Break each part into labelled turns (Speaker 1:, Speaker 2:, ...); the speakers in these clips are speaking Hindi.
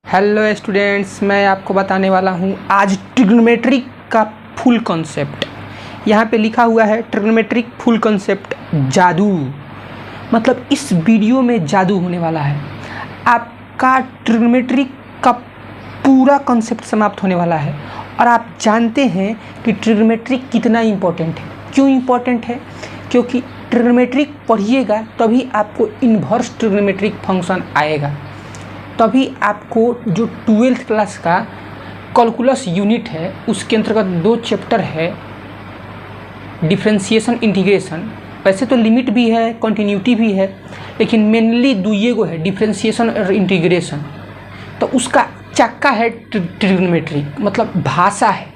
Speaker 1: हेलो स्टूडेंट्स, मैं आपको बताने वाला हूँ आज ट्रिग्नोमेट्री का फुल कॉन्सेप्ट। यहाँ पे लिखा हुआ है ट्रिग्नोमेट्रिक फुल कॉन्सेप्ट जादू। मतलब इस वीडियो में जादू होने वाला है। आपका ट्रिग्नोमेट्री का पूरा कॉन्सेप्ट समाप्त होने वाला है। और आप जानते हैं कि ट्रिग्नोमेट्री कितना इम्पोर्टेंट है। क्यों इम्पोर्टेंट है? क्योंकि ट्रिग्नोमेट्रिक पढ़िएगा तभी आपको इन्वर्स ट्रिग्नोमेट्रिक फंक्शन आएगा। तभी आपको जो 12th क्लास का कैलकुलस यूनिट है उसके अंतर्गत 2 चैप्टर है, डिफरेंशिएशन इंटीग्रेशन। वैसे तो लिमिट भी है, कंटिन्यूटी भी है, लेकिन मेनली दुइये गो है, डिफरेंशिएशन और इंटीग्रेशन। तो उसका चक्का है ट्रिग्नोमेट्रिक, मतलब भाषा है,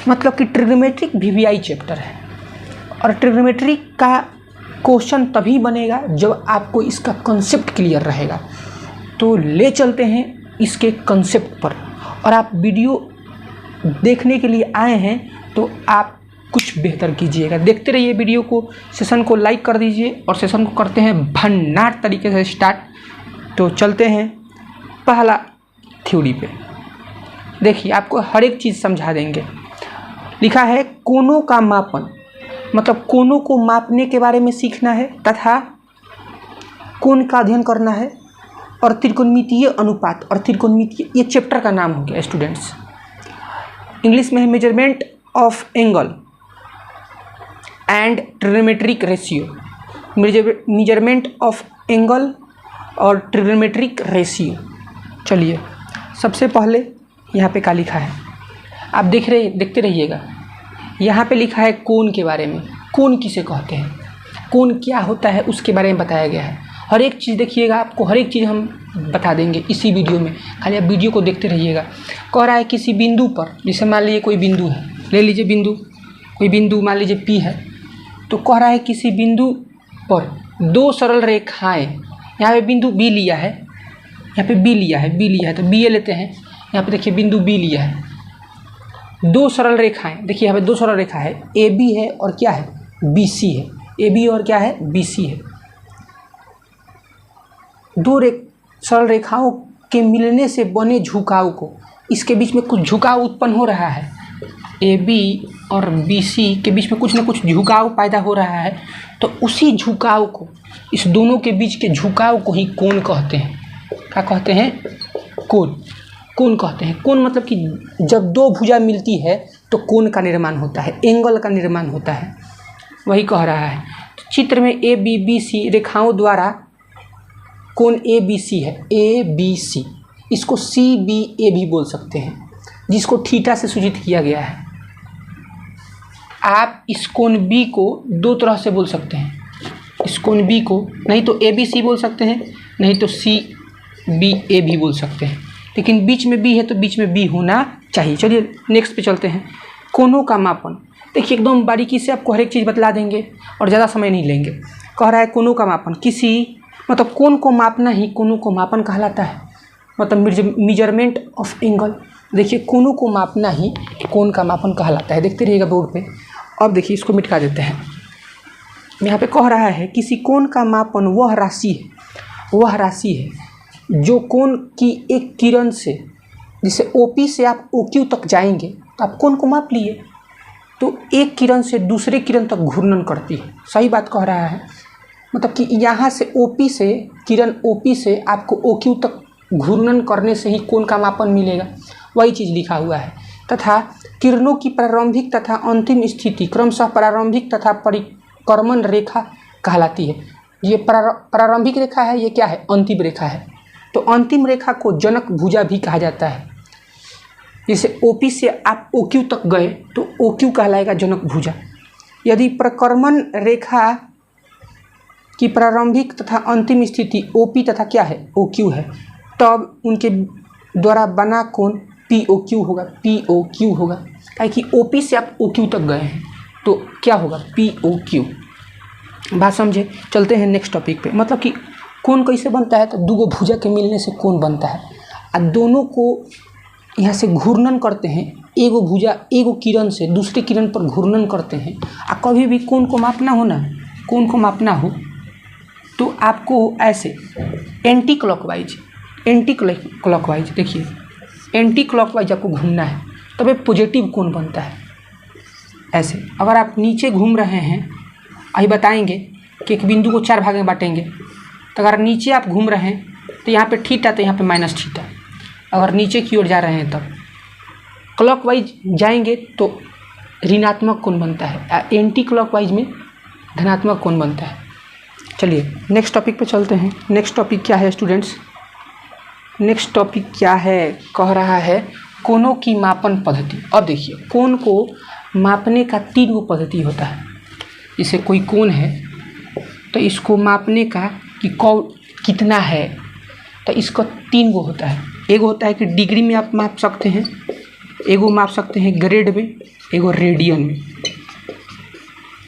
Speaker 1: मतलब कि ट्रिग्नोमेट्रिक VVI चैप्टर है। और ट्रिग्नोमेट्रिक का क्वेश्चन तभी बनेगा जब आपको इसका कॉन्सेप्ट क्लियर रहेगा। तो ले चलते हैं इसके कंसेप्ट पर। और आप वीडियो देखने के लिए आए हैं तो आप कुछ बेहतर कीजिएगा, देखते रहिए वीडियो को, सेशन को लाइक कर दीजिए और सेशन को करते हैं भन्नाट तरीके से स्टार्ट। तो चलते हैं पहला थ्योरी पे। देखिए, आपको हर एक चीज़ समझा देंगे। लिखा है कोनों का मापन, मतलब कोनों को मापने के बारे में सीखना है तथा कोण का अध्ययन करना है। और त्रिकोणमितीय अनुपात और त्रिकोणमितीय, ये चैप्टर का नाम हो गया स्टूडेंट्स। इंग्लिश में है measurement of angle and trigonometric ratio. Measurement of angle और ट्रिग्नोमेट्रिक रेशियो। चलिए, सबसे पहले यहाँ पे क्या लिखा है आप देखते रहिएगा। यहाँ पे लिखा है कोण के बारे में। कोण किसे कहते हैं, कोण क्या होता है उसके बारे में बताया गया है। हर एक चीज़ देखिएगा, आपको हर एक चीज़ हम बता देंगे इसी वीडियो में, खाली आप वीडियो को देखते रहिएगा। कह रहा है किसी बिंदु पर, जैसे मान लीजिए कोई बिंदु है, ले लीजिए बिंदु, कोई बिंदु मान लीजिए P है। तो कह रहा है किसी बिंदु पर 2 सरल रेखाएं, यहाँ पे बिंदु B लिया है, यहाँ पे B लिया है, तो B लेते हैं। यहाँ पे देखिए बिंदु B लिया है, 2 सरल रेखाएं, देखिए यहाँ पे 2 सरल रेखा है, AB है और क्या है, BC है। AB और क्या है, BC है। 2 सरल रेखाओं के मिलने से बने झुकाव को, इसके बीच में कुछ झुकाव उत्पन्न हो रहा है। AB और BC के बीच में कुछ ना कुछ झुकाव पैदा हो रहा है। तो उसी झुकाव को, इस दोनों के बीच के झुकाव को ही कोण कहते हैं। क्या कहते हैं? कोण कहते हैं। कोण मतलब कि जब 2 भुजा मिलती है तो कोण का निर्माण होता है, एंगल का निर्माण होता है, वही कह रहा है। तो चित्र में ABBC रेखाओं द्वारा कोण ABC है, ABC, इसको CBA भी बोल सकते हैं, जिसको थीटा से सूचित किया गया है। आप इस कोण B को 2 तरह से बोल सकते हैं। इस कोण B को नहीं तो ABC बोल सकते हैं, नहीं तो CBA भी बोल सकते हैं, लेकिन बीच में B है तो बीच में B होना चाहिए। चलिए नेक्स्ट पे चलते हैं। कोणों का मापन, देखिए एकदम बारीकी से आपको हर एक चीज़ बतला देंगे और ज़्यादा समय नहीं लेंगे। कह रहा है कोणों का मापन, किसी मतलब कोण को मापना ही कोणों को मापन कहलाता है, मतलब मेजरमेंट ऑफ एंगल। देखिए कोणों को मापना ही कोण का मापन कहलाता है। देखते रहिएगा बोर्ड पे। अब देखिए इसको मिटा देते हैं। यहाँ पे कह रहा है किसी कोण का मापन वह राशि है जो कोण की एक किरण से, जैसे OP से आप OQ तक जाएंगे तो आप कोण को माप लिए, तो एक किरण से दूसरे किरण तक घूर्णन करती है। सही बात कह रहा है, मतलब कि यहाँ से OP से, किरण OP से आपको OQ तक घूर्णन करने से ही कोण का मापन मिलेगा। वही चीज़ लिखा हुआ है। तथा किरणों की प्रारंभिक तथा अंतिम स्थिति क्रमशः प्रारंभिक तथा परिक्रमण रेखा कहलाती है। ये प्रारंभिक रेखा है, ये क्या है, अंतिम रेखा है। तो अंतिम रेखा को जनक भुजा भी कहा जाता है। जैसे OP से आप OQ तक गए तो OQ कहलाएगा जनक भुजा। यदि परिक्रमण रेखा की प्रारंभिक तथा अंतिम स्थिति OP तथा क्या है, OQ है, तब उनके द्वारा बना कोण POQ होगा। कि OP से आप OQ तक गए हैं तो क्या होगा, POQ। बात समझे? चलते हैं नेक्स्ट टॉपिक पे। मतलब कि कोण कैसे बनता है, तो 2 भुजा के मिलने से कोण बनता है और दोनों को यहाँ से घूर्णन करते हैं। एगो भुजा एगो किरण से दूसरे किरण पर घूर्णन करते हैं। और कभी भी कोण को मापना हो तो आपको ऐसे एंटी क्लॉकवाइज एंटी क्लॉकवाइज, देखिए एंटी क्लॉकवाइज आपको घूमना है तब ये पॉजिटिव कोण बनता है। ऐसे अगर आप नीचे घूम रहे हैं, अभी बताएंगे कि एक बिंदु को 4 भाग में बांटेंगे, तो अगर नीचे आप घूम रहे हैं तो यहाँ पे थीटा, तो यहाँ पे माइनस थीटा। अगर नीचे की ओर जा रहे हैं तब क्लॉकवाइज जाएंगे तो ऋणात्मक कोण बनता है, एंटी क्लॉकवाइज में धनात्मक कोण बनता है। चलिए नेक्स्ट टॉपिक पे चलते हैं। नेक्स्ट टॉपिक क्या है स्टूडेंट्स? नेक्स्ट टॉपिक क्या है? कह रहा है कोणों की मापन पद्धति। अब देखिए कोण को मापने का 3 गो पद्धति होता है। जैसे कोई कोण है तो इसको मापने का कि कितना है, तो इसको 3 गो होता है। एगो होता है कि डिग्री में आप माप सकते हैं, एगो माप सकते हैं ग्रेड में, एगो रेडियन में।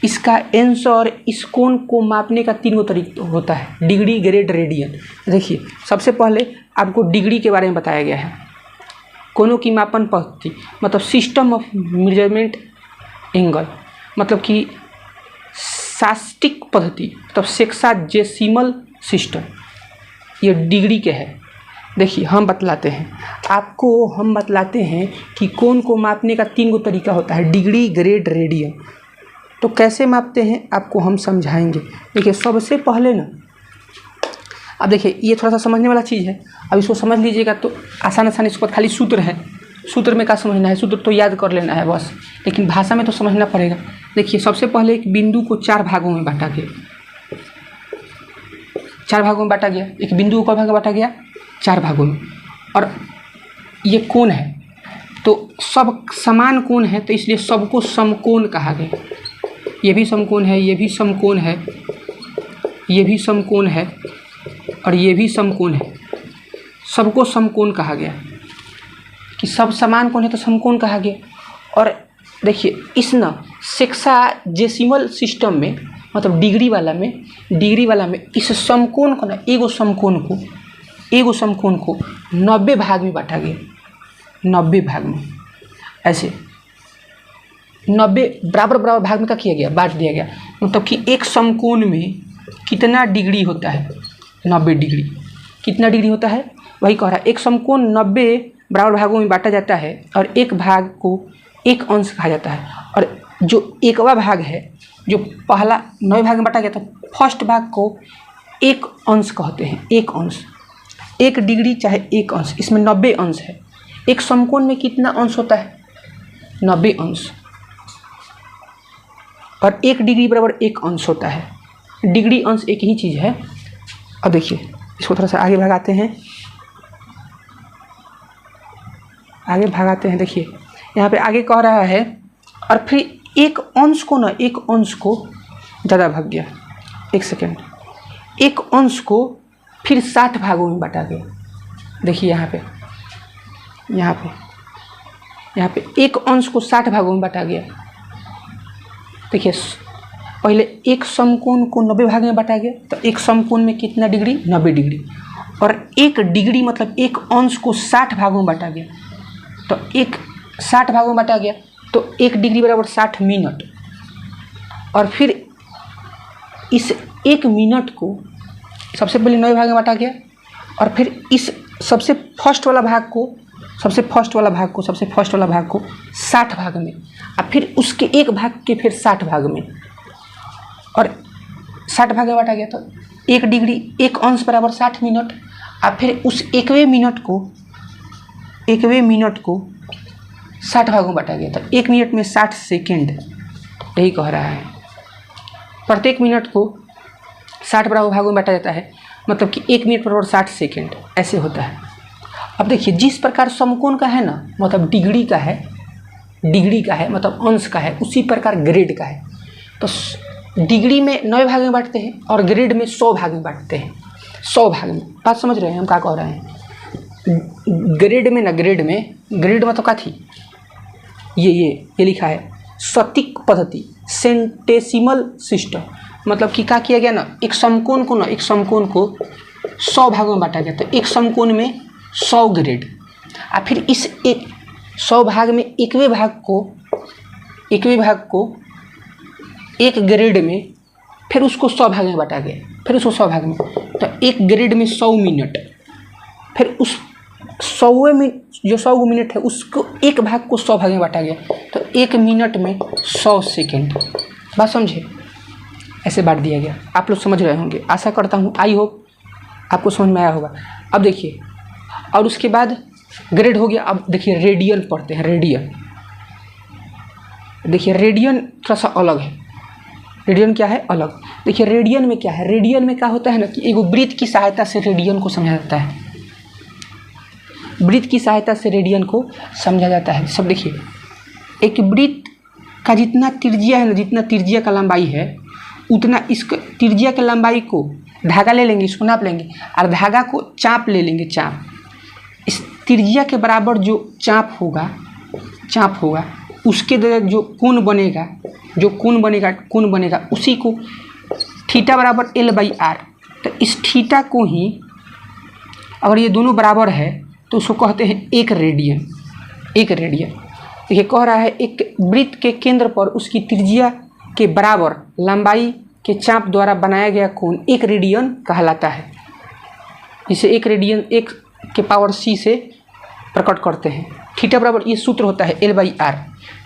Speaker 1: इसका आंसर और इस कोण को मापने का 3 गो तरीका होता है, डिग्री, ग्रेड, रेडियन। देखिए सबसे पहले आपको डिग्री के बारे में बताया गया है। कोणों की मापन पद्धति मतलब सिस्टम ऑफ मेजरमेंट एंगल, मतलब कि शास्त्रीय पद्धति, मतलब सेक्साजेसिमल सिस्टम, ये डिग्री के है। देखिए हम बतलाते हैं कि कोण को मापने का 3 गो तरीका होता है, डिग्री, ग्रेड, रेडियन। तो कैसे मापते हैं आपको हम समझाएंगे। देखिए सबसे पहले ना, अब देखिए ये थोड़ा सा समझने वाला चीज़ है, अब इसको समझ लीजिएगा तो आसान इसको खाली सूत्र है, सूत्र में क्या समझना है, सूत्र तो याद कर लेना है बस, लेकिन भाषा में तो समझना पड़ेगा। देखिए सबसे पहले एक बिंदु को 4 भागों में बांटा गया, 4 भागों में बांटा गया। एक बिंदु को भाग बांटा गया 4 भागों में, और ये कोण है तो सब समान कोण है, तो इसलिए सबको समकोण कहा गया। ये भी समकोण है, ये भी समकोण है, ये भी समकोण है, और ये भी समकोण है। सबको समकोण कहा गया कि सब समान कोण है तो समकोण कहा गया। और देखिए इस ना सेक्साजेसिमल सिस्टम में, मतलब डिग्री वाला में इस समकोण को ना एगो समकोण को 90 भाग में बांटा गया, 90 भाग में। ऐसे 90 बराबर भाग में क्या किया गया, बांट दिया गया। मतलब कि एक समकोण में कितना डिग्री होता है, 90 डिग्री। कितना डिग्री होता है वही कह रहा है। एक समकोण 90 बराबर भागों में बांटा जाता है, और एक भाग को 1 अंश कहा जाता है। और जो 1वां भाग है, जो पहला 9 भाग में बांटा गया था, फर्स्ट भाग को 1 अंश कहते हैं। 1 अंश, 1 डिग्री चाहे 1 अंश, इसमें 90 अंश है। एक समकोण में कितना अंश होता है, 90 अंश, और 1 डिग्री बराबर 1 अंश होता है। डिग्री अंश एक ही चीज़ है। अब देखिए इसको थोड़ा सा आगे भगाते हैं, देखिए यहाँ पे आगे कह रहा है, और फिर 1 अंश को ना, 1 अंश को ज़्यादा भाग गया, 1 सेकेंड, 1 अंश को फिर 60 भागों में बांटा गया। देखिए यहाँ पे 1 अंश को 60 भागों में बांटा गया। देखिए पहले एक समकोण को 90 भाग में बांटा गया, तो एक समकोण में कितना डिग्री, 90 डिग्री। और 1 डिग्री मतलब 1 अंश को 60 भागों में बांटा गया, तो 60 भागों में बांटा गया, तो 1 डिग्री बराबर 60 मिनट। और फिर इस 1 मिनट को सबसे पहले 9 भाग में बांटा गया, और फिर इस सबसे फर्स्ट वाला भाग को 60 भाग में, और फिर उसके 1 भाग के फिर 60 भाग में, और 60 भाग में बांटा गया। तो 1 डिग्री 1 अंश बराबर 60 मिनट, और फिर उस 1वें मिनट को 60 भागों में बांटा गया। तो 1 मिनट में 60 सेकेंड, यही कह रहा है। प्रत्येक मिनट को 60 बराबर भागों में बांटा जाता है, मतलब कि 1 मिनट बराबर 60 सेकेंड, ऐसे होता है। अब देखिए जिस प्रकार समकोण का है ना, मतलब डिग्री का है मतलब अंश का है, उसी प्रकार ग्रेड का है। तो डिग्री में 9 भाग में बांटते हैं, और ग्रेड में 100 भाग में बांटते हैं, 100 भाग में। बात समझ रहे हैं हम क्या कह रहे हैं? ग्रेड में ग्रेड मतलब क्या थी, ये लिखा है सटीक पद्धति, सेंटेसिमल सिस्टम। मतलब कि क्या किया गया ना, एक समकोण को 100 भागों में बांटा गया। तो एक समकोण में 100 ग्रेड, और फिर इस 100 भाग में 1वें भाग को 1 ग्रेड में, फिर उसको 100 भाग में बांटा गया, फिर उसको 100 भाग में। तो 1 ग्रेड में 100 मिनट, फिर उस 100वें मिनट जो 100 मिनट है उसको एक भाग को 100 भाग में बांटा गया, तो 1 मिनट में 100 सेकेंड। बात समझे, ऐसे बांट दिया गया। आप लोग समझ रहे होंगे, आशा करता हूँ, आई होप आपको समझ में आया होगा। अब देखिए, और उसके बाद ग्रेड हो गया। अब देखिए रेडियन पढ़ते हैं। रेडियन, देखिए रेडियन थोड़ा सा अलग है। रेडियन क्या है? अलग। देखिए रेडियन में क्या है, रेडियन में क्या होता है ना कि एक वृत्त की सहायता से रेडियन को समझा जाता है। वृत्त की सहायता से रेडियन को समझा जाता है। सब देखिए, एक वृत्त का जितना त्रिज्या है ना, जितना त्रिज्या का लंबाई है उतना इस त्रिज्या की लंबाई को धागा ले लेंगे, इसको नाप लेंगे और धागा को चाप ले लेंगे। चाप, इस त्रिज्या के बराबर जो चाप होगा उसके द्वारा जो कोण बनेगा उसी को थीटा बराबर L/R। तो इस थीटा को ही अगर ये दोनों बराबर है तो उसको कहते हैं एक रेडियन। देखिए कह रहा है एक वृत्त के केंद्र पर उसकी त्रिज्या के बराबर लंबाई के चाप द्वारा बनाया गया कोण एक रेडियन कहलाता है। जिसे एक रेडियन 1 के पावर c से प्रकट करते हैं। थीटा बराबर, ये सूत्र होता है L/R।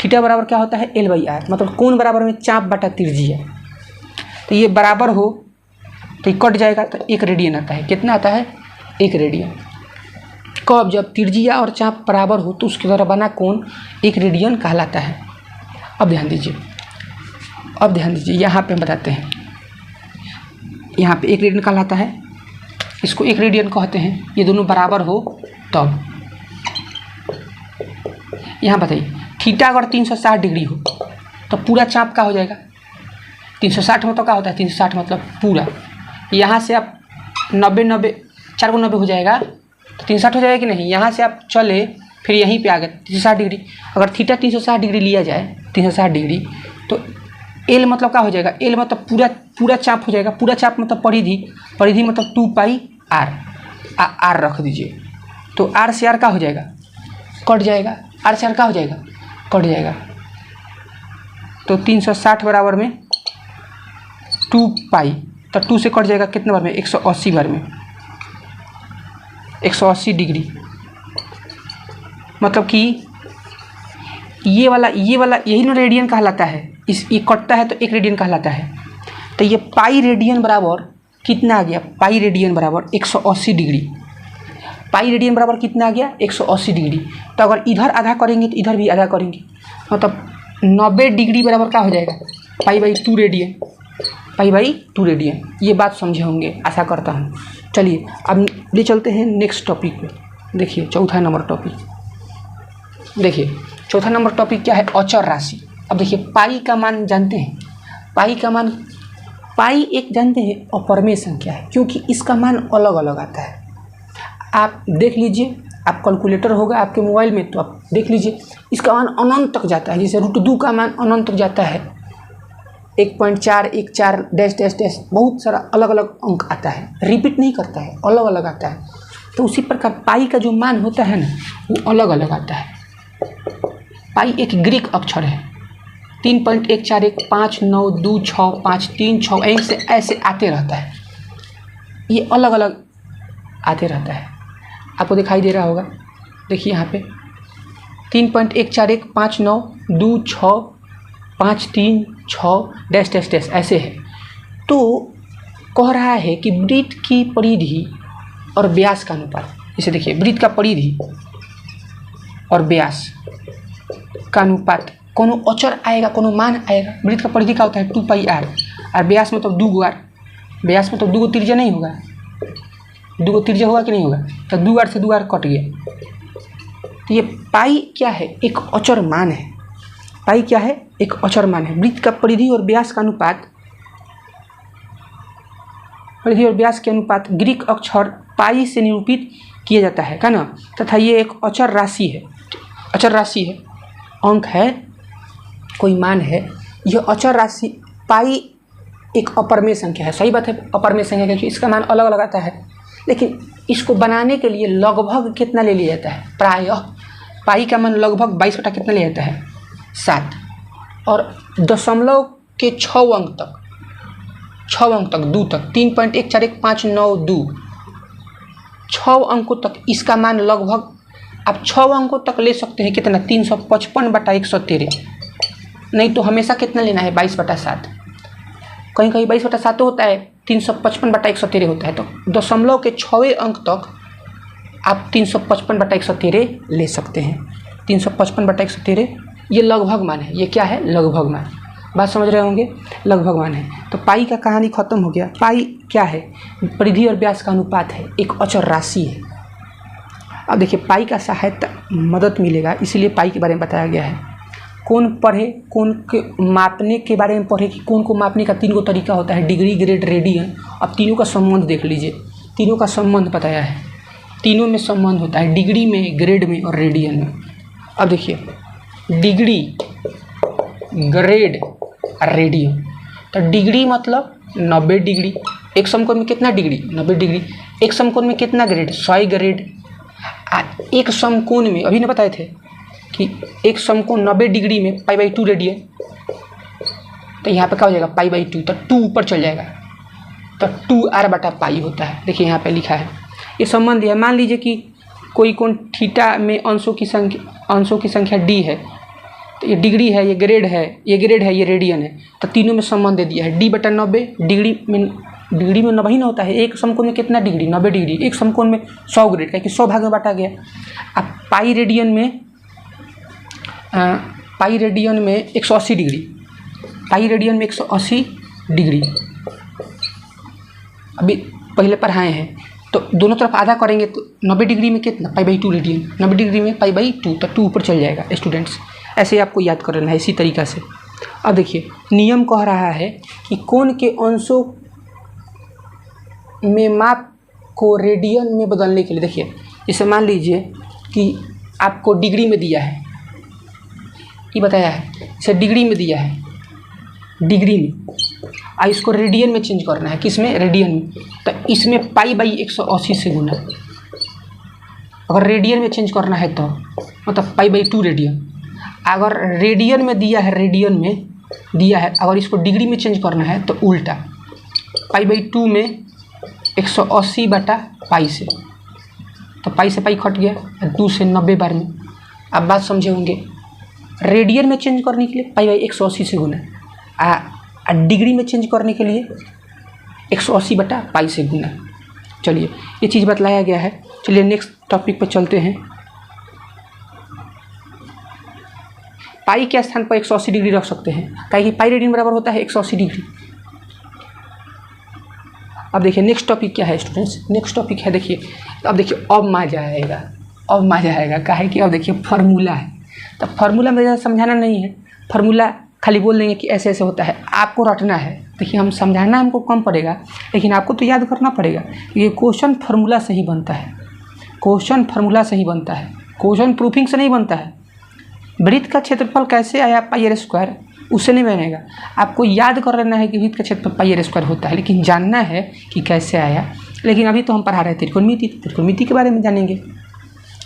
Speaker 1: थीटा बराबर क्या होता है? L/R, मतलब कोण बराबर में चाप बटा त्रिज्या। तो ये बराबर हो तो ये कट जाएगा तो 1 रेडियन आता है। कितना आता है? 1 रेडियन। कब? जब त्रिज्या और चाप बराबर हो तो उसके द्वारा बना कोण 1 रेडियन कहलाता है। अब ध्यान दीजिए, यहाँ पे हम बताते हैं। यहाँ पे 1 रेडियन कहलाता है, इसको 1 रेडियन कहते हैं। ये दोनों बराबर हो तब। यहाँ बताइए, थीटा अगर 360 डिग्री हो तो पूरा चाप का हो जाएगा। 360 मतलब क्या होता है? 360 मतलब पूरा। यहाँ से आप 90 4 को 90 हो जाएगा तो 360 हो जाएगा कि नहीं? यहाँ से आप चले फिर यहीं पे आ गए 360 डिग्री। अगर थीटा 360 डिग्री लिया जाए, 360 डिग्री, तो L मतलब क्या हो जाएगा? L मतलब पूरा चाप हो जाएगा। पूरा चाप मतलब परिधि मतलब 2πr। r रख दीजिए, तो r से r का हो जाएगा? कट जाएगा। r से r का हो जाएगा? कट जाएगा। तो 360 बराबर में 2π, तो 2 से कट जाएगा कितने बार में? 180 बार में, 180 डिग्री। मतलब कि ये वाला यही ना रेडियन कहलाता है। ये कटता है तो 1 रेडियन कहलाता है। तो ये पाई रेडियन बराबर कितना आ गया? पाई रेडियन बराबर 180 डिग्री। पाई रेडियन बराबर कितना आ गया? 180 डिग्री। तो अगर इधर आधा करेंगे तो इधर भी आधा करेंगे, मतलब 90 डिग्री बराबर क्या हो जाएगा? π/2 रेडियन। π/2 रेडियन। ये बात समझे होंगे, आशा करता हूँ। चलिए अब ले चलते हैं नेक्स्ट टॉपिक पे। देखिए चौथा नंबर टॉपिक क्या है? अचर राशि। अब देखिए पाई का मान जानते हैं? पाई एक जानते हैं अपरमेय संख्या है, क्योंकि इसका मान अलग अलग आता है। आप देख लीजिए, आप कैलकुलेटर होगा आपके मोबाइल में तो आप देख लीजिए, इसका मान अनंत तक जाता है। जैसे √2 का मान अनंत तक जाता है, 1.414 डैश डैश डैश, बहुत सारा अलग अलग अंक आता है, रिपीट नहीं करता है, अलग अलग आता है। तो उसी प्रकार पाई का जो मान होता है ना, वो अलग अलग आता है। पाई एक ग्रीक अक्षर है। 3.14159265365 ऐसे आते रहता है। ये अलग अलग आते रहता है, आपको दिखाई दे रहा होगा। देखिए यहाँ पे 3.14159265365 डैश डैश डैश ऐसे है। तो कह रहा है कि वृत्त की परिधि और व्यास का अनुपात। इसे देखिए, वृत्त का परिधि और व्यास का अनुपात, कोनो अचर आएगा, कोनो मान आएगा। वृत्त का परिधि का होता है 2πr और व्यास मतलब 2r। व्यास मतलब 2 त्रिज्या नहीं होगा, 2 त्रिज्या होगा कि नहीं होगा? तो 2r से 2r कट गया। तो ये पाई क्या है? एक अचर मान है। पाई क्या है? एक अचर मान है। वृत्त का परिधि और व्यास का अनुपात, परिधि और व्यास के अनुपात ग्रीक अक्षर पाई से निरूपित किया जाता है ना, तथा ये एक अचर राशि है। अंक है, कोई मान है। यह अचर राशि पाई एक अपरमेय संख्या है। सही बात है, अपरमेय संख्या, क्योंकि इसका मान अलग अलग आता है। लेकिन इसको बनाने के लिए लगभग कितना ले लिया जाता है? प्रायः पाई का मान लगभग 22 बटा कितना ले जाता है? 7। और दशमलव के 6 अंक तक 2 तक 3.14159 6 अंकों तक इसका मान लगभग आप 6 अंकों तक ले सकते हैं। कितना? 355/113। नहीं तो हमेशा कितना लेना है? 22/7। कहीं कहीं 22/7 होता है, 355/113 होता है। तो दशमलव के 6वें अंक तक आप 355/113 ले सकते हैं। 355/113 ये लगभग मान है। ये क्या है? लगभग मान। बात समझ रहे होंगे? लगभग मान है। तो पाई का कहानी खत्म हो गया। पाई क्या है? परिधि और व्यास का अनुपात है, एक अचर राशि है। अब देखिए पाई का सहायता मदद मिलेगा, इसलिए पाई के बारे में बताया गया है। कोण पढ़े, कोण के मापने के बारे में पढ़े कि कोण को मापने का 3 तरीका होता है, डिग्री, ग्रेड, रेडियन। अब तीनों का संबंध देख लीजिए, तीनों का संबंध बताया है। तीनों में संबंध होता है, डिग्री में, ग्रेड में और रेडियन में। अब देखिए डिग्री, ग्रेड और रेडियन। तो डिग्री मतलब 90 डिग्री। एक समकोण में कितना डिग्री? 90 डिग्री। एक समकोण में कितना ग्रेड? 100 ग्रेड। एक समकोण में अभी न बताए थे कि एक समकोण 90 डिग्री में π/2 रेडियन। तो यहाँ पे क्या हो जाएगा? π/2। तो 2 ऊपर चल जाएगा, तो 2r/π होता है। देखिए यहाँ पे लिखा है, ये संबंध है। मान लीजिए कि कोई कोण थीटा में अंशों की संख्या d है, तो ये डिग्री है, ये ग्रेड है, ये रेडियन है। तो तीनों में संबंध दे दिया है। d/90 डिग्री में 90 ही ना होता है। एक समकोण में कितना डिग्री? 90 डिग्री। एक समकोण में 100 ग्रेड, क्योंकि 100 भाग में बांटा गया। अब पाई रेडियन में 180 डिग्री। पाई रेडियन में 180 डिग्री अभी पहले पढ़ाए हैं। तो दोनों तरफ आधा करेंगे तो 90 डिग्री में कितना? π/2 रेडियन। 90 डिग्री में π/2, तो 2 ऊपर चल जाएगा स्टूडेंट्स। ऐसे आपको याद कर लेना है इसी तरीक़ा से। अब देखिए नियम कह रहा है कि कोण के अंशों में माप को रेडियन में बदलने के लिए, देखिए जैसे मान लीजिए कि आपको डिग्री में दिया है, ये बताया है, इसे डिग्री में दिया है, डिग्री में, और इसको रेडियन में चेंज करना है। किस में? रेडियन में। तो इसमें π/180 से गुना। अगर रेडियन में चेंज करना है तो मतलब π/2 रेडियन। अगर रेडियन में दिया है, रेडियन में दिया है, अगर इसको डिग्री में चेंज करना है तो उल्टा, π/2 में 180/π से, तो पाई से पाई कट गया, 2 से 90 बार में। अब बात समझे होंगे। रेडियन में चेंज करने के लिए π/180 से गुना, डिग्री में चेंज करने के लिए 180/π से गुना। चलिए ये चीज़ बतलाया गया है। चलिए नेक्स्ट टॉपिक पर चलते हैं। पाई के स्थान पर 180 डिग्री रख सकते हैं, ताकि पाई रेडियन बराबर होता है 180 डिग्री। अब देखिए नेक्स्ट टॉपिक क्या है स्टूडेंट्स? नेक्स्ट टॉपिक है, देखिए अब देखिए अब मजा आएगा, अब मजा आएगा। काहे कि अब देखिए फार्मूला है। तो फार्मूला में ज़्यादा समझाना नहीं है, फार्मूला खाली बोल देंगे कि ऐसे ऐसे होता है, आपको रटना है। देखिए हम समझाना हमको कम पड़ेगा, लेकिन आपको तो याद करना पड़ेगा। ये क्वेश्चन फार्मूला से ही बनता है, क्वेश्चन फार्मूला से ही बनता है, क्वेश्चन प्रूफिंग से नहीं बनता है। वृत्त का क्षेत्रफल कैसे आया πr², उससे नहीं बनेगा। आपको याद कर लेना है कि वृत्त का क्षेत्रफल πr² होता है, लेकिन जानना है कि कैसे आया। लेकिन अभी तो हम पढ़ा रहे त्रिकोणमिति, त्रिकोणमिति के बारे में जानेंगे।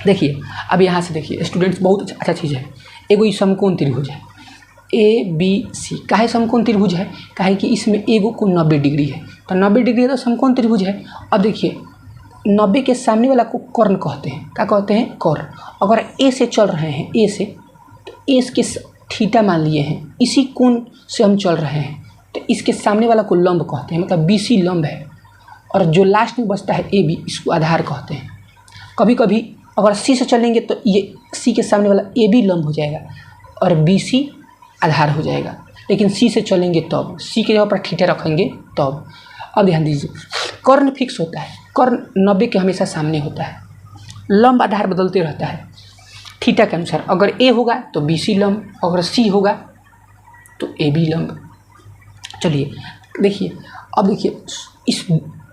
Speaker 1: देखिए अब यहाँ से देखिए स्टूडेंट्स, बहुत अच्छा चीज़ है। एगो समकोण त्रिभुज है ABC। काहे समकोण त्रिभुज है? काहे कि इसमें एगो कोण 90 डिग्री है, तो 90 डिग्री तो समकोण त्रिभुज है। अब देखिए 90 के सामने वाला को कर्ण कहते हैं। क्या कहते हैं? कर्ण। अगर ए से चल रहे हैं, ए से, तो ए के थीटा मान लिए हैं, इसी कोण से हम चल रहे हैं, तो इसके सामने वाला को लंब कहते हैं, मतलब BC लंब है। और जो लास्ट में बचता है AB, इसको आधार कहते हैं। कभी कभी अगर C से चलेंगे तो ये C के सामने वाला AB लंब हो जाएगा और BC आधार हो जाएगा। लेकिन C से चलेंगे तब, C के जगह पर थीटा रखेंगे तब। अब ध्यान दीजिए, कर्ण फिक्स होता है, कर्ण 90 के हमेशा सामने होता है, लंब आधार बदलते रहता है थीटा के अनुसार। अगर A होगा तो BC लंब, अगर C होगा तो AB लंब। चलिए देखिए, अब देखिए इस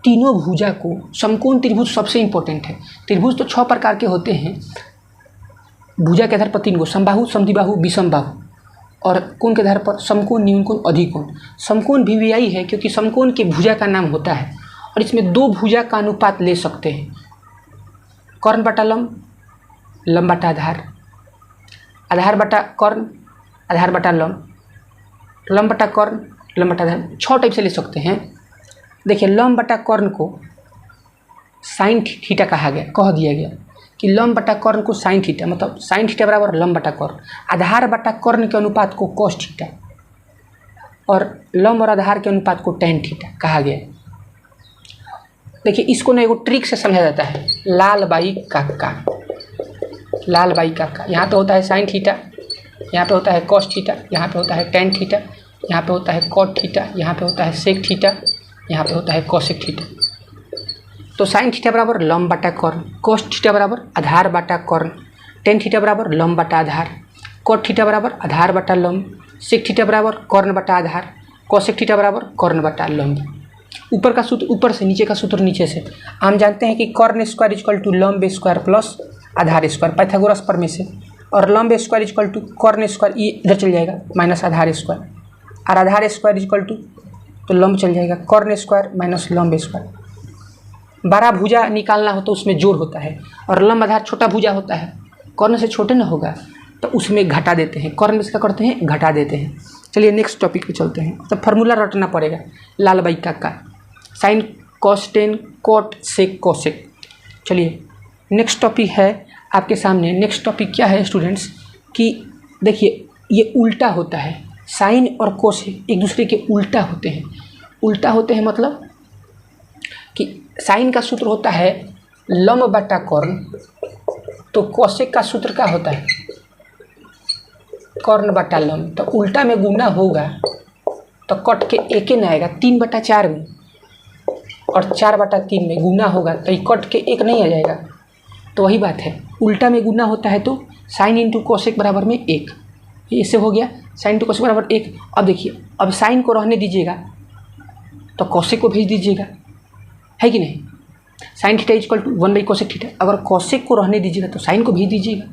Speaker 1: तीनों भुजा को, समकोण त्रिभुज सबसे इम्पोर्टेंट है। त्रिभुज तो 6 प्रकार के होते हैं, भुजा के आधार पर 3 गो, समबाहु, समद्विबाहु, विषमबाहु। और कोण के आधार पर समकोण, न्यूनकोण, अधिकोण। समकोण VVI है क्योंकि समकोण के भुजा का नाम होता है, और इसमें 2 भुजा का अनुपात ले सकते हैं, कर्ण बटा लंब, लंब बटा आधार, आधार बटा कर्ण, आधार बटा लंब, लंब बटा कर्ण, लंब बटा आधार। 6 टाइप से ले सकते हैं। देखिए लंब बटा कर्ण को साइन थीटा कह दिया गया कि लंब बटा कर्ण को साइन थीटा, मतलब साइन थीटा बराबर लंब बटा कर्ण, आधार बटा कर्ण के अनुपात को कॉस थीटा और लंब और आधार के अनुपात को टेन थीटा कहा गया है। देखिए इसको ना एगो ट्रिक से समझा जाता है, लाल बाई काका, लाल बाई काका। यहाँ पे होता है साइन थीटा, यहाँ पे होता है कॉस थीटा, यहाँ पे होता है टेन थीटा, यहाँ पे होता है कॉट थीटा, यहाँ पे होता है सेक थीटा, यहाँ पे होता है कॉसेक थीटा। तो साइन थीटा बराबर लंब बटा कर्ण, कॉस थीटा बराबर आधार बटा कर्ण, टेन थीटा बराबर लंब बटा आधार, कॉट थीटा बराबर आधार बटा लंब, सेक थीटा बराबर कर्ण बटा आधार, कॉसेक थीटा बराबर कर्ण बटा लंब। ऊपर का सूत्र ऊपर से, नीचे का सूत्र नीचे से। हम जानते हैं कि कर्ण स्क्वायर इक्वल टू लंब स्क्वायर प्लस आधार स्क्वायर, पाइथागोरस प्रमेय से, और लंब स्क्वायर इक्वल टू कर्ण स्क्वायर, ये इधर चल जाएगा माइनस आधार स्क्वायर, और आधार स्क्वायर इक्वल टू तो लंब चल जाएगा कर्ण स्क्वायर माइनस लंब स्क्वायर। बड़ा भुजा निकालना हो तो उसमें जोड़ होता है, और लंब आधार छोटा भुजा होता है, कर्ण से छोटे ना होगा तो उसमें घटा देते हैं, कर्ण में इसका करते हैं घटा देते हैं। चलिए नेक्स्ट टॉपिक पे चलते हैं। तो फार्मूला रटना पड़ेगा, लाल बाई काका, sine cos tan cot sec cosec. चलिए नेक्स्ट टॉपिक है आपके सामने। नेक्स्ट टॉपिक क्या है स्टूडेंट्स कि देखिए ये उल्टा होता है, साइन और कोसेक एक दूसरे के उल्टा होते हैं। उल्टा होते हैं मतलब कि साइन का सूत्र होता है लंब बटा कर्ण, तो कोसेक का सूत्र क्या होता है कर्ण बटा लंब। तो उल्टा में गुना होगा तो कट के एक न आएगा, 3/4 में, और 4/3 में गुना होगा तो ये कट के एक नहीं आ जाएगा। तो वही बात है, उल्टा में गुना होता है तो साइन इंटू कोसेक बराबर में 1, इससे हो गया साइन इंटू कोसेक बराबर 1। अब देखिए, अब साइन को रहने दीजिएगा तो कोसेक को भेज दीजिएगा, है कि नहीं। साइन थीटा इक्वल टू 1/कोसेक थीटा, अगर कोसेक को रहने दीजिएगा तो साइन को भेज दीजिएगा।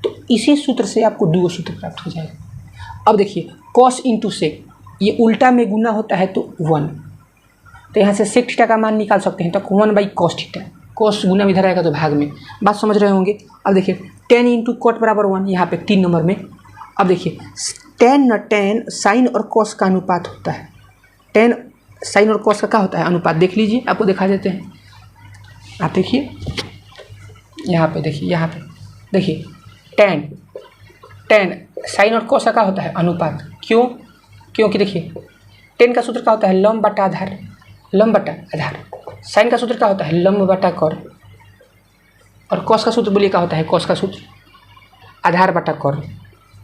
Speaker 1: तो इसी सूत्र से आपको 2 सूत्र प्राप्त हो जाएगा। अब देखिए कॉस इंटू सेक, ये उल्टा में गुना होता है तो 1, तो यहाँ से सेक थीटा का मान निकाल सकते हैं, तो 1/कॉस थीटा, कॉस गुना में इधर आएगा तो भाग में, बात समझ रहे होंगे। अब देखिए 10 इंटू कॉट बराबर 1, यहाँ पे 3 नंबर में। अब देखिए टेन साइन और कॉस का अनुपात होता है, 10 साइन और कॉस का क्या होता है अनुपात, देख लीजिए, आपको दिखा देते हैं। आप देखिए यहाँ पे, देखिए यहाँ पे देखिए 10 साइन और कॉस का क्या होता है अनुपात। क्यों? क्योंकि देखिए 10 का सूत्र क्या होता है लंब बटा आधार, लंब बटा आधार। साइन का सूत्र क्या होता है लंब बटा कर्ण, और कॉस का सूत्र बोलिए क्या होता है कॉस का सूत्र आधार बटा कर्ण,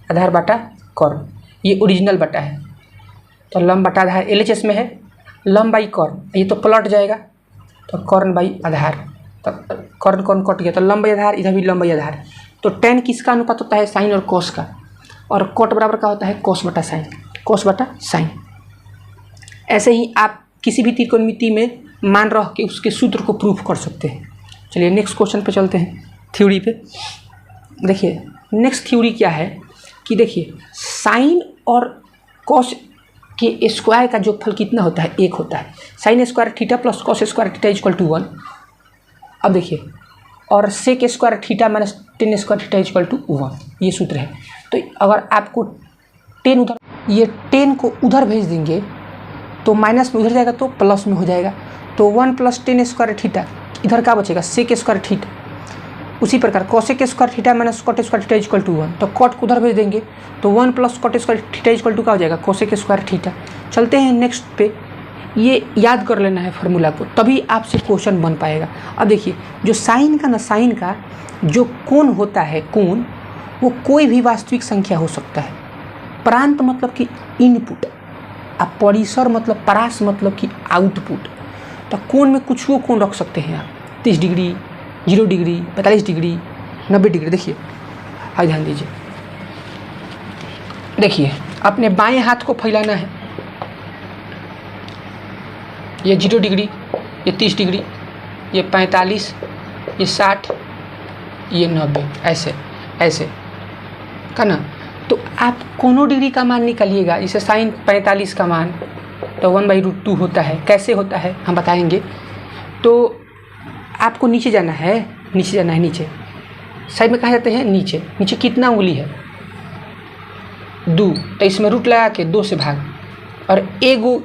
Speaker 1: आधार बटा कर्ण। ये ओरिजिनल बटा है तो लंब बटा आधार LHS में है, लंब बाई कर्ण, ये तो पलट जाएगा तो कर्ण बाई आधार, तो कर्ण कर्ण कट गया तो लंब बाई आधार, इधर भी लंब बाई आधार। तो 10 किसका अनुपात होता है साइन और कॉस का, और कॉट बराबर का होता है कॉस बटा साइन, कॉस बटा साइन। ऐसे ही आप किसी भी त्रिकोणमिति में मान रख के उसके सूत्र को प्रूफ कर सकते हैं। चलिए नेक्स्ट क्वेश्चन पे चलते हैं, थ्योरी पे। देखिए नेक्स्ट थ्योरी क्या है कि देखिए साइन और कॉस के स्क्वायर का जोगफल कितना होता है 1 होता है, sine square theta plus cos square theta equal to 1। अब देखिए और sec square theta minus tan square theta equal to 1, ये सूत्र है। तो अगर आपको 10 उधर, ये 10 को उधर भेज देंगे तो माइनस में उधर जाएगा तो प्लस में हो जाएगा, तो 1 + 10 स्क्वायर थीटा, इधर क्या बचेगा सेक स्क्वायर थीटा। उसी प्रकार cosec square theta minus cot square theta equal to 1, तो कॉट को उधर भेज देंगे तो 1 + cot square theta equal to क्या हो जाएगा कोसेक स्क्वायर थीटा। चलते हैं नेक्स्ट पे, ये याद कर लेना है फार्मूला को, तभी आपसे क्वेश्चन बन पाएगा। अब देखिए जो साइन का ना, साइन का जो कोण होता है, कोण वो कोई भी वास्तविक संख्या हो सकता है। प्रांत मतलब कि इनपुट, अब परिसर मतलब परास मतलब कि आउटपुट। तो कोण में कुछ वो कोण रख सकते हैं आप, 30 डिग्री, 0 डिग्री, 45 डिग्री, 90 डिग्री। देखिए हाँ ध्यान दीजिए, देखिए अपने बाएं हाथ को फैलाना है, ये 0 डिग्री, ये 30 डिग्री, ये 45, ये 60, ये 90, ऐसे ऐसे का ना। तो आप कोनो डिग्री का मान निकालिएगा, जैसे साइन 45 का मान तो 1/√2 होता है। कैसे होता है हम बताएंगे। तो आपको नीचे जाना है, नीचे जाना है, नीचे साइड में कहाँ जाते हैं नीचे। नीचे कितना उंगली है 2, तो इसमें रूट लगा के 2 से भाग, और एगो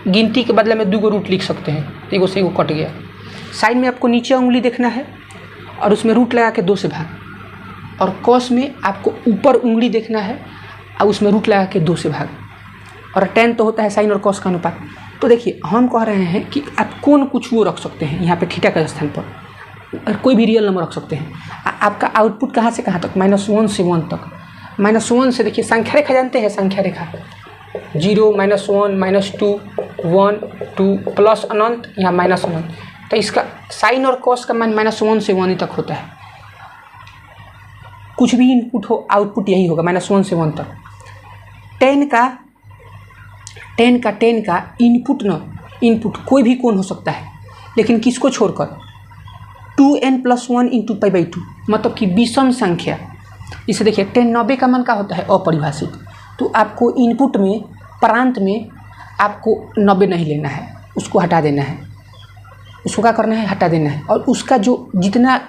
Speaker 1: गिनती के बदले में 2 गो रूट लिख सकते हैं, एगो से एगो कट गया। साइन में आपको नीचे उंगली देखना है और उसमें रूट लगा के 2 से भाग, और कॉस में आपको ऊपर उंगली देखना है और उसमें रूट लगा के 2 से भाग, और tan तो होता है साइन और कॉस का अनुपात। तो देखिए हम कह रहे हैं कि आप कौन कुछ वो रख सकते हैं यहाँ पे थीटा के स्थान पर, और कोई भी रियल नंबर रख सकते हैं। आपका आउटपुट कहाँ से कहाँ तक, -1 से 1 तक। -1 से देखिए संख्या रेखा जानते हैं, संख्या रेखा 0 -1 -2 1 2 प्लस अनंत, यहाँ माइनस अनंत। तो इसका साइन और कॉस का मान -1 से 1 तक होता है। कुछ भी इनपुट हो आउटपुट यही होगा, -1 से 1 तक। टेन का इनपुट कोई भी कोण हो सकता है, लेकिन किसको छोड़कर 2n+1 × π/2, मतलब कि विषम संख्या। इसे देखिए tan 90 का मान का होता है अपरिभाषित। तो आपको इनपुट में प्रांत में आपको 90 नहीं लेना है, उसको हटा देना है। उसको क्या करना है, हटा देना है, और उसका जो जितना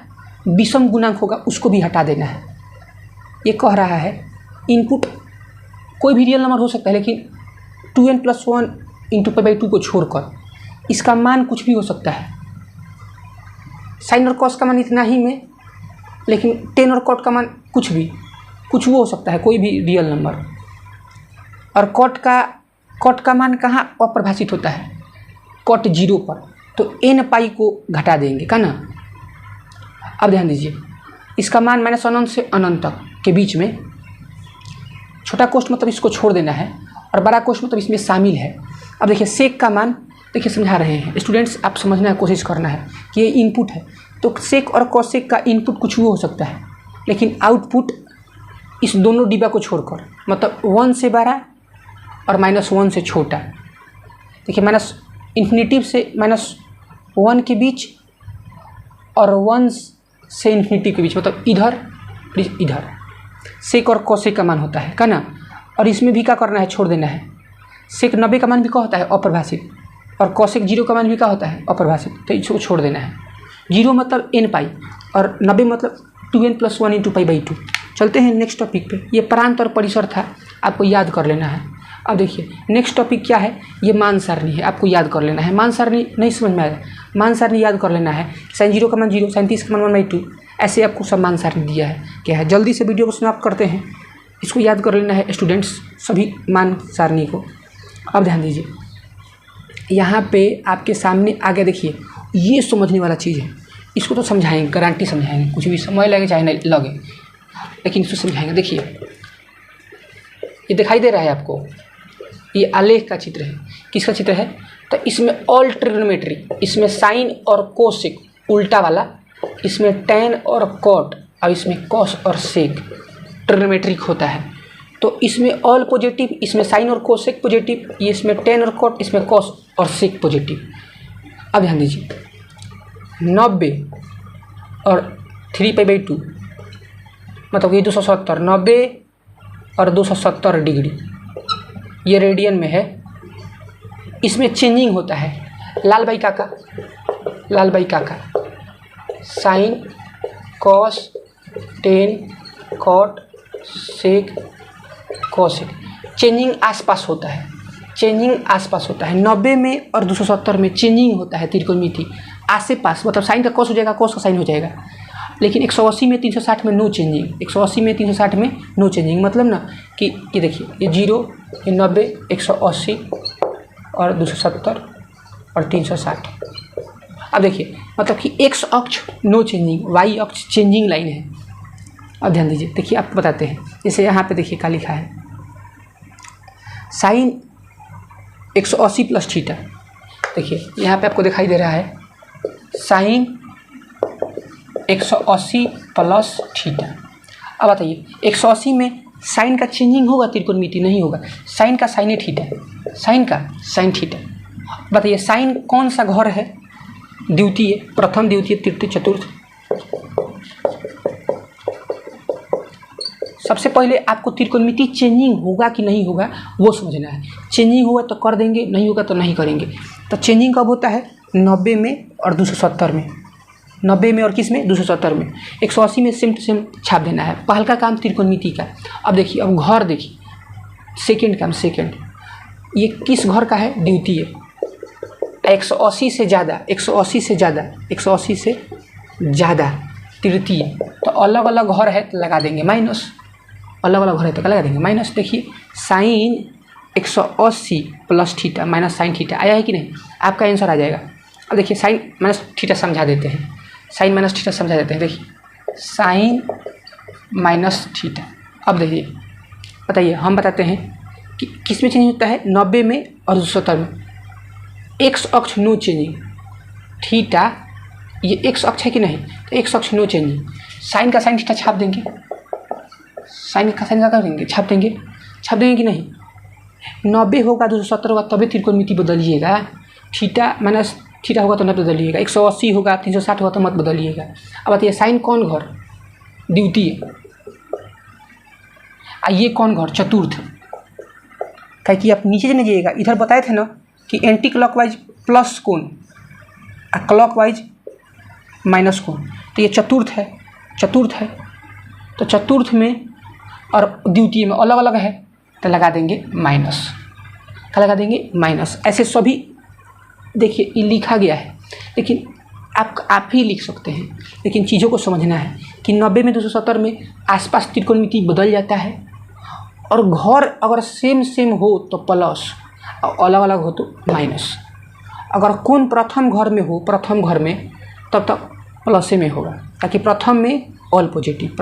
Speaker 1: विषम गुणांक होगा उसको भी हटा देना है। ये कह रहा है इनपुट कोई भी रियल नंबर हो सकता है, लेकिन 2n+1 × π/2 को छोड़कर इसका मान कुछ भी हो सकता है। साइन और कॉस का मान इतना ही में, लेकिन tan और cot का मान कुछ वो हो सकता है, कोई भी रियल नंबर। और cot का मान कहाँ अपरिभाषित होता है, cot 0 पर। तो n π को घटा देंगे का ना। अब ध्यान दीजिए, इसका मान -अनंत से अनंत तक के बीच में छोटा कोष्ठ मतलब इसको छोड़ देना है, और बड़ा कोष्ठ मतलब इसमें शामिल है। अब देखिए सेक का मान, देखिए समझा रहे हैं स्टूडेंट्स, आप समझना है, कोशिश करना है कि ये इनपुट है। तो सेक और कॉसेक का इनपुट कुछ भी हो सकता है, लेकिन आउटपुट इस दोनों डिब्बा को छोड़कर, मतलब 1 से बड़ा और -1 से छोटा। देखिए ∞ से -1 के बीच और 1 से ∞ के बीच, मतलब इधर सेक और कॉसेक का मान होता है का ना। और इसमें भी क्या करना है, छोड़ देना है। सेक 90 का मान भी क्या होता है, अपरिभाषित, और कॉसेक 0 का मान भी क्या होता है, अपरिभाषित। तो इसको छोड़ देना है। 0 मतलब n π और 90 मतलब 2n+1 × π/2। चलते हैं नेक्स्ट टॉपिक पे। ये प्रांत और परिसर था, आपको याद कर लेना है। अब देखिए नेक्स्ट टॉपिक क्या है, ये मान सारणी है, आपको याद कर लेना है। मान सारणी नहीं समझ में आया, मान सारणी याद कर लेना है। साइन 0 का मान 0, साइन 30 का मान 1/2, ऐसे आपको सब मान सारणी दिया है। क्या है, जल्दी से वीडियो को समाप्त करते हैं। इसको याद कर लेना है स्टूडेंट्स, सभी मान सारणी को। अब ध्यान दीजिए, यहाँ पे आपके सामने आगे देखिए, ये समझने वाला चीज़ है। इसको तो समझाएंगे, गारंटी समझाएंगे, कुछ भी समय लगे चाहे नहीं लगे, लेकिन इसको समझाएंगे। देखिए ये दिखाई दे रहा है आपको, ये आलेख का चित्र है। किसका चित्र है, तो इसमें ऑल ट्रिग्नोमेट्री, इसमें साइन और कोसेक उल्टा वाला, इसमें tan और cot, और इसमें cos और sec ट्रिग्नोमेट्रिक होता है। तो इसमें ऑल पॉजिटिव, इसमें साइन और कोसेक पॉजिटिव, ये इसमें tan और cot, इसमें cos और sec पॉजिटिव। अब ध्यान दीजिए, 90 और 3π/2 मतलब ये 270, 90 और 270 डिग्री, ये रेडियन में है। इसमें चेंजिंग होता है, लाल बाई काका sine cos tan cot sec cosec, changing आसपास होता है, 90 में और 270 में चेंजिंग होता है त्रिकोणमिति आसे पास, मतलब साइन का कॉस हो जाएगा, कॉस का साइन हो जाएगा। लेकिन 180 में 360 में नो चेंजिंग, 180 में 360 में नो चेंजिंग, मतलब ना कि ये देखिए, ये 0, ये 90, 180 और 270 और 360। अब देखिए, मतलब कि एक्स अक्ष नो चेंजिंग, वाई अक्ष चेंजिंग लाइन है। अब ध्यान दीजिए, देखिए आपको बताते हैं। जैसे यहाँ पे देखिए क्या लिखा है, साइन 180 प्लस थीटा। देखिए यहाँ पे आपको दिखाई दे रहा है साइन 180 प्लस थीटा। अब बताइए 180 में साइन का चेंजिंग होगा, त्रिकोणमिति नहीं होगा। साइन का साइन थीटा, साइन का साइन थीटा। बताइए साइन कौन सा घर है, द्वितीय, प्रथम, द्वितीय, तृतीय, चतुर्थ। सबसे पहले आपको त्रिकोणमिति चेंजिंग होगा कि नहीं होगा वो समझना है। चेंजिंग होगा तो कर देंगे, नहीं होगा तो नहीं करेंगे। तो चेंजिंग कब होता है, 90 में और 270 में, 90 में और किस में, 270 में। 180 में सेम टू सेम छाप देना है। पहल का काम त्रिकोणमिति का। अब देखिए, अब घर देखिए, सेकेंड काम, सेकेंड, ये किस घर का है, द्वितीय, 180 से ज़्यादा 180 से ज़्यादा 180 से ज़्यादा तृतीय, तो अलग अलग घर है तो लगा देंगे माइनस, अलग अलग घर है तो लगा देंगे माइनस। देखिए sine 180 plus theta minus sine theta आया है कि नहीं, आपका आंसर आ जाएगा। अब देखिए साइन माइनस थीटा समझा देते हैं, साइन माइनस थीटा समझा देते हैं। देखिए साइन माइनस थीटा, अब देखिए बताइए, हम बताते हैं कि किस में चेंज होता है, 90 में और 270 में। एक्स अक्ष नो चेंजिंग, थीटा ये एक्स अक्ष है कि नहीं, तो एक्स अक्ष नो चेंजिंग, साइन का साइन थीटा छाप देंगे, साइन का साइन क्या करेंगे, छाप देंगे कि नहीं। 90 होगा 270 होगा तभी त्रिकोणमिति बदलिएगा, थीटा माइनस थीटा होगा तो न बदलिएगा, 180 होगा 360 होगा तो मत बदलिएगा। अब बताइए साइन कौन घर, द्वितीय, ये कौन घर, चतुर्थ। क्या कि आप नीचे चले जाइएगा, इधर बताए थे ना कि एंटी क्लॉकवाइज प्लस कोण और क्लॉकवाइज माइनस कोण, तो ये चतुर्थ है, तो चतुर्थ में और द्वितीय में अलग अलग है तो लगा देंगे माइनस, क्या लगा देंगे माइनस। ऐसे सभी देखिए ये लिखा गया है, लेकिन आप ही लिख सकते हैं, लेकिन चीज़ों को समझना है कि 90 में 270 में आसपास त्रिकोणमिति बदल जाता है, और घर अगर सेम हो तो प्लस और अलग अलग हो तो माइनस। अगर कोण प्रथम घर में हो, प्रथम घर में, तब तक प्लस में होगा, ताकि प्रथम में all positive,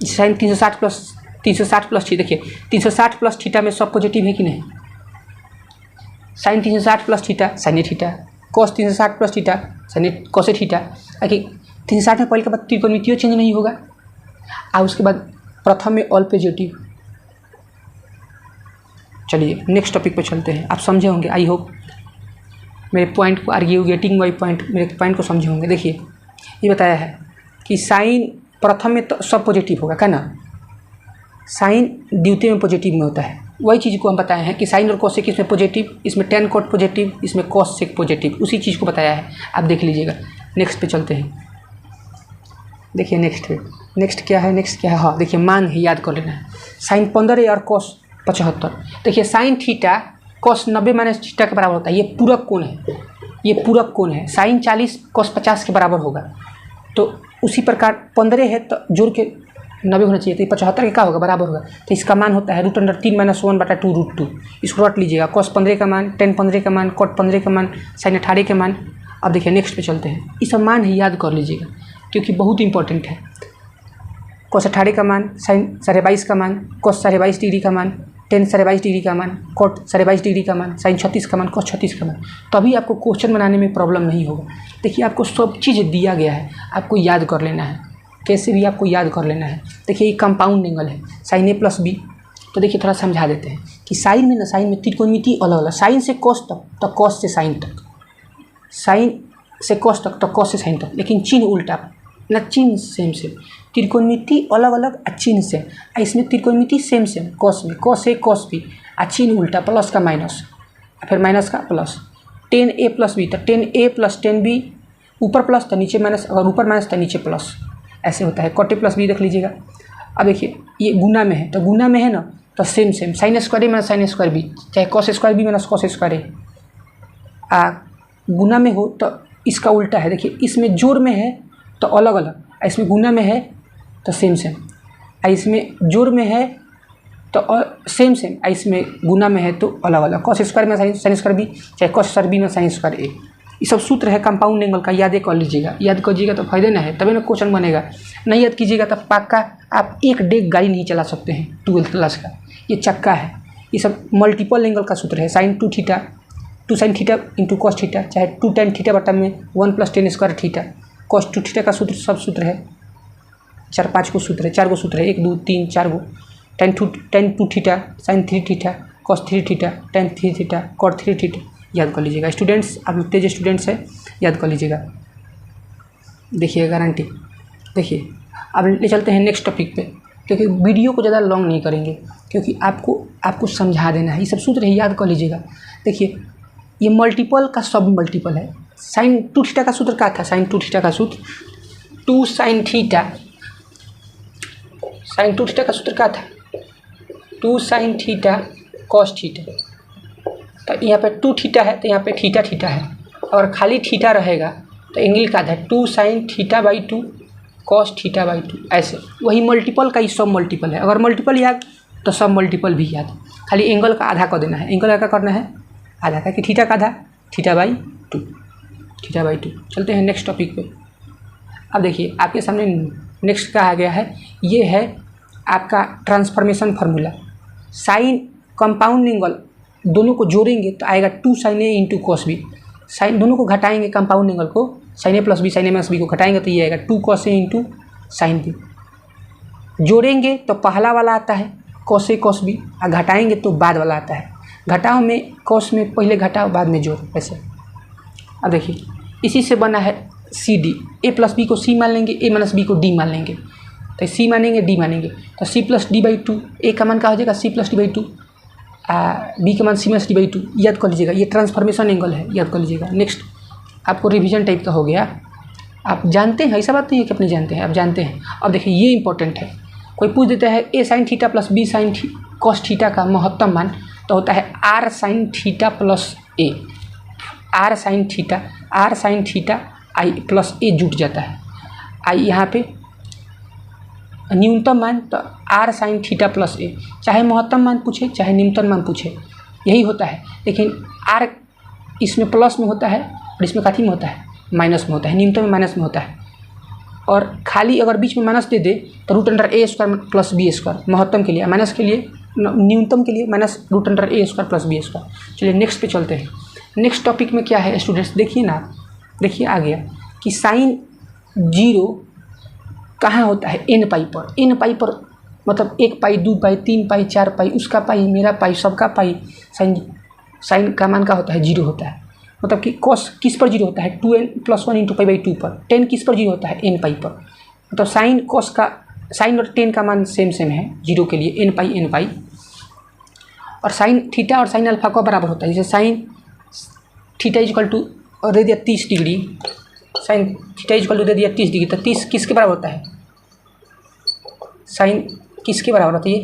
Speaker 1: sine 360 plus theta, देखिए 360 प्लस थीटा में सब पॉजिटिव है कि नहीं, sine 360 plus theta sine theta, cos 360 plus theta sine cos theta, ताकि 360 में पहले के बाद त्रिकोणमितियों चेंज नहीं होगा, और उसके बाद प्रथम में ऑल पॉजिटिव। चलिए नेक्स्ट टॉपिक पर चलते हैं, आप समझे होंगे, आई होप मेरे पॉइंट को, आर्ग्यूगेटिंग वाई पॉइंट, मेरे पॉइंट को समझे होंगे। देखिए ये बताया है कि साइन प्रथम में तो सब पॉजिटिव होगा, क्या ना, साइन द्वितीय में पॉजिटिव में होता है, वही चीज़ को हम बताए हैं कि साइन और कोसेक इसमें पॉजिटिव, इसमें टेन कोट पॉजिटिव, इसमें कोसेक पॉजिटिव, उसी चीज़ को बताया है, आप देख लीजिएगा। नेक्स्ट पे चलते हैं, देखिए नेक्स्ट क्या है, हाँ देखिए मान ही याद कर लेना है, साइन 15 और कोस 75। देखिए sine theta cos 90 minus theta के बराबर होता है, ये पूरक कोण है, साइन 40 कोस 50 के बराबर होगा, तो उसी प्रकार 15 है तो जोड़ के 90 होना चाहिए, तो 75 के क्या होगा, बराबर होगा, तो इसका मान होता है √3 - 1/2√2। इसको रट लीजिएगा, कोस 15 का मान, टेन 15 का मान, कोट 15 का मान, साइन 18 के मान। अब देखिए नेक्स्ट पे चलते हैं, इस मान ही याद कर लीजिएगा क्योंकि बहुत इंपॉर्टेंट है। कोस 18 का मान, साइन 22.5 का मान, कोस 22.5 डिग्री का मान, टेन 22.5 डिग्री का मान, कोट 22.5 डिग्री का मान, साइन 36 का मान, कोस 36 का मान, तभी आपको क्वेश्चन बनाने में प्रॉब्लम नहीं होगा। देखिए आपको सब चीज़ दिया गया है, आपको याद कर लेना है, कैसे भी आपको याद कर लेना है। देखिए ये कंपाउंड एंगल है, साइन A + B, तो देखिए थोड़ा समझा देते हैं कि साइन में त्रिकोणमिति अलग अलग, साइन से कोस तक तो कोस से साइन तक, साइन से कोस तक तो कोस से साइन तक, लेकिन चिन्ह उल्टा ना, चिन्ह सेम त्रिकोणमिति अलग अलग चिन्ह से, इसमें त्रिकोणमिति सेम कोस में कोस A कोस B, चिन्ह उल्टा, प्लस का माइनस, फिर माइनस का प्लस, 10A + B, तो 10A + 10B, ऊपर प्लस तो नीचे माइनस, अगर ऊपर माइनस तो नीचे प्लस, ऐसे होता है। कोट A + B देख लीजिएगा। अब देखिए ये गुना में है, तो गुना में है ना, तो same sine square A - sine square B, चाहे cos square B - cos square A, गुना में हो तो इसका उल्टा है। देखिए इसमें जोड़ में है तो अलग अलग, इसमें गुना में है तो सेम, इसमें जोड़ में है तो सेम, इसमें गुना में है तो अलग अलग, कॉस स्क्वायर में साइन स्क्वायर B, चाहे कॉस स्क्वायर B में साइन स्क्वायर A। ये सब सूत्र है कंपाउंड एंगल का, याद कर लीजिएगा, याद कीजिएगा तो फायदे ना है, तभी ना क्वेश्चन बनेगा। नहीं याद कीजिएगा तो पक्का आप एक डेग गाड़ी नहीं चला सकते हैं 12th क्लास का, ये चक्का है। ये सब मल्टीपल एंगल का सूत्र है, sine 2 theta 2 sin theta into cos theta, चाहे 2 tan थीटा बटा में 1 + tan square theta, cos 2 theta का सूत्र सब सूत्र है, 4 गो सूत्र है, 1 2 3 4 go, tan 2 theta sin 3 theta cos 3 theta tan 3 theta cot 3 theta, याद कर लीजिएगा। स्टूडेंट्स आप तेज स्टूडेंट्स हैं, याद कर लीजिएगा, देखिए गारंटी। देखिए अब ले चलते हैं नेक्स्ट टॉपिक पे, क्योंकि वीडियो को ज़्यादा लॉन्ग नहीं करेंगे, क्योंकि आपको समझा देना है, ये सब सूत्र है, याद कर लीजिएगा। देखिए ये मल्टीपल का सब मल्टीपल है। साइन 2 थीटा का सूत्र क्या था, साइन 2 थीटा का सूत्र 2 sin थीटा, साइन 2 थीटा का सूत्र क्या था 2 sin थीटा कॉस थीटा, तो यहाँ पे 2 थीटा है तो यहाँ पे थीटा थीटा है, और खाली थीटा रहेगा तो एंगल का आधा 2 sin θ/2 cos θ/2, ऐसे। वही मल्टीपल का ही सब मल्टीपल है, अगर मल्टीपल याद तो सब मल्टीपल भी याद, खाली एंगल का आधा कर देना है। एंगल का क्या करना है, आधा का, कि थीटा का आधा θ/2, θ/2। चलते हैं नेक्स्ट टॉपिक पे। अब देखिए आपके सामने नेक्स्ट कहा गया है, ये है आपका transformation formula. Sine compound angle दोनों को जोड़ेंगे तो आएगा 2 sin A × cos B। Sign दोनों को घटाएंगे, कंपाउंड एंगल को sin A + B sin A - B को घटाएंगे तो ये आएगा 2 cos A × sin B। जोड़ेंगे तो पहला वाला आता है cos A cos B, और घटाएंगे तो बाद वाला आता है। घटाओ में cos में पहले घटाओ बाद में जोड़, ऐसे। अब देखिए इसी से बना है CD। A + B को C मान लेंगे, A - B को D मान लेंगे, तो C मानेंगे D मानेंगे तो C + D/2। A का मान क्या हो जाएगा C + D/2, B का मान C - D/2, याद कर लीजिएगा। ये ट्रांसफॉर्मेशन एंगल है, याद कर लीजिएगा। नेक्स्ट आपको रिवीजन टाइप का हो गया, आप जानते हैं, ऐसा बात नहीं है कि अपने जानते हैं, आप जानते हैं। अब देखिए ये इंपॉर्टेंट है, कोई पूछ देता है A sin θ + B sin cos θ का महत्तम मान तो होता है R sin θ + A। R sin θ I + A जुट जाता है, I यहाँ पे न्यूनतम मान तो R sin θ + A, चाहे महत्तम मान पूछे चाहे न्यूनतम मान पूछे यही होता है। लेकिन R इसमें प्लस में होता है और इसमें काथी में होता है, माइनस में होता है। न्यूनतम में माइनस में होता है, और खाली अगर बीच में माइनस दे दे तो √A² + B², महत्तम के लिए, माइनस के लिए, न्यूनतम के लिए माइनस √A² + B²। चलिए नेक्स्ट पे चलते हैं। नेक्स्ट टॉपिक में क्या है स्टूडेंट्स, देखिए ना, देखिए आ गया कि साइन 0 कहाँ होता है, n पाई पर। n पाई पर मतलब 1 पाई 2 पाई 3 पाई 4 पाई, उसका पाई, मेरा पाई, सबका पाई। साइन का मान का होता है 0 होता है, मतलब कि cos किस पर 0 होता है, 2n + 1 × π/2 पर। tan किस पर 0 होता है, n पाई पर। मतलब साइन cos का, साइन और tan का मान सेम है 0 के लिए, n पाई। और साइन थीटा और साइन अल्फा का बराबर होता है, जैसे साइन थीटा = दे दिया 30 डिग्री, साइन थीटा = दे दिया 30 डिग्री, तो 30 किसके बराबर होता है, साइन किसके बराबर होता है, ये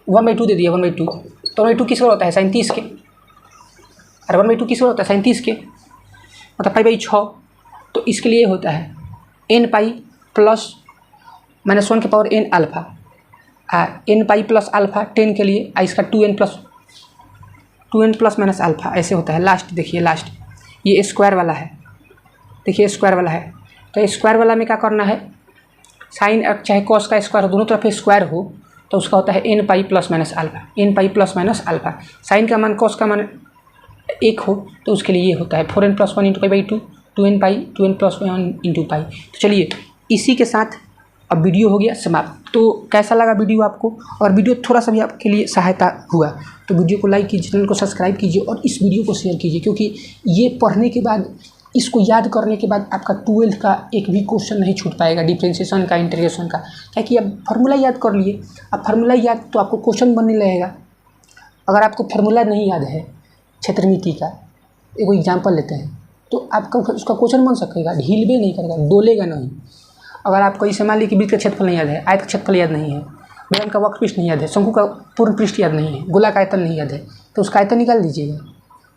Speaker 1: 1/2 दे दिया, 1/2। तो 1/2 किस बराबर होता है, साइन 30 के। अरे 1/2 किस बराबर होता है, साइन 30 के, मतलब π/6। तो इसके लिए होता है n पाई प्लस -1 की power n alpha, n pi plus alpha 10 के लिए, इसका 2n प्लस -अल्फ़ा, ऐसे होता है। लास्ट देखिए, लास्ट ये स्क्वायर वाला है, देखिए स्क्वायर वाला है। तो स्क्वायर वाला में क्या करना है, साइन चाहे कॉस का स्क्वायर हो, दोनों तरफ स्क्वायर हो तो उसका होता है n pi plus -alpha, n pi plus -alpha. Sine का मान कॉस का मान 1 हो तो उसके लिए ये होता है 4n + 1 × π/2, 2n + 1 × पाई। तो चलिए इसी के साथ अब वीडियो हो गया समाप्त। तो कैसा लगा वीडियो आपको, और वीडियो थोड़ा सा भी आपके लिए सहायता हुआ तो वीडियो को लाइक कीजिए, चैनल को सब्सक्राइब कीजिए और इस वीडियो को शेयर कीजिए, क्योंकि ये पढ़ने के बाद, इसको याद करने के बाद आपका 12th का एक भी क्वेश्चन नहीं छूट पाएगा, डिफ्रेंशिएशन का, इंटीग्रेशन का। क्या कि अब फार्मूला याद कर लिए, अब फार्मूला याद तो आपको क्वेश्चन बनने लगेगा। अगर आपको फार्मूला नहीं याद है क्षेत्रमिति का, एक एग्जाम्पल लेते हैं, तो आपका उसका क्वेश्चन बन सकेगा, हिलबे नहीं करेगा, डोलेगा नहीं। अगर आपको इसे मान लीजिए कि वृत्त का क्षेत्रफल नहीं याद है, आयत का क्षेत्रफल याद नहीं है, बेलन का वक्र पृष्ठ नहीं याद है, शंकु का पूर्ण पृष्ठ याद नहीं है, गोला का आयतन नहीं याद है, तो उसका आयतन निकाल दीजिएगा।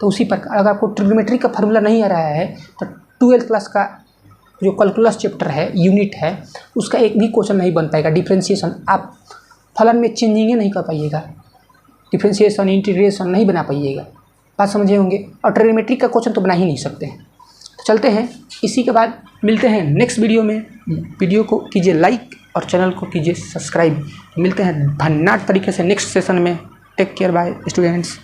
Speaker 1: तो उसी प्रकार अगर आपको ट्रिग्नोमेट्री का फार्मूला नहीं आ रहा है तो 12th क्लास का जो कैलकुलस चैप्टर है, यूनिट है, उसका एक भी क्वेश्चन नहीं बन पाएगा। डिफ्रेंशिएशन आप फलन में चेंजिंग नहीं कर पाइएगा, डिफ्रेंशिएशन, इंटीग्रेशन नहीं बना पाइएगा, बात समझे होंगे। और ट्रिग्नोमेट्री का क्वेश्चन तो बना ही नहीं सकते हैं। तो चलते हैं, इसी के बाद मिलते हैं नेक्स्ट वीडियो में। वीडियो को कीजिए लाइक और चैनल को कीजिए सब्सक्राइब। मिलते हैं धन्यवाद तरीके से नेक्स्ट सेशन में। Take care, bye students.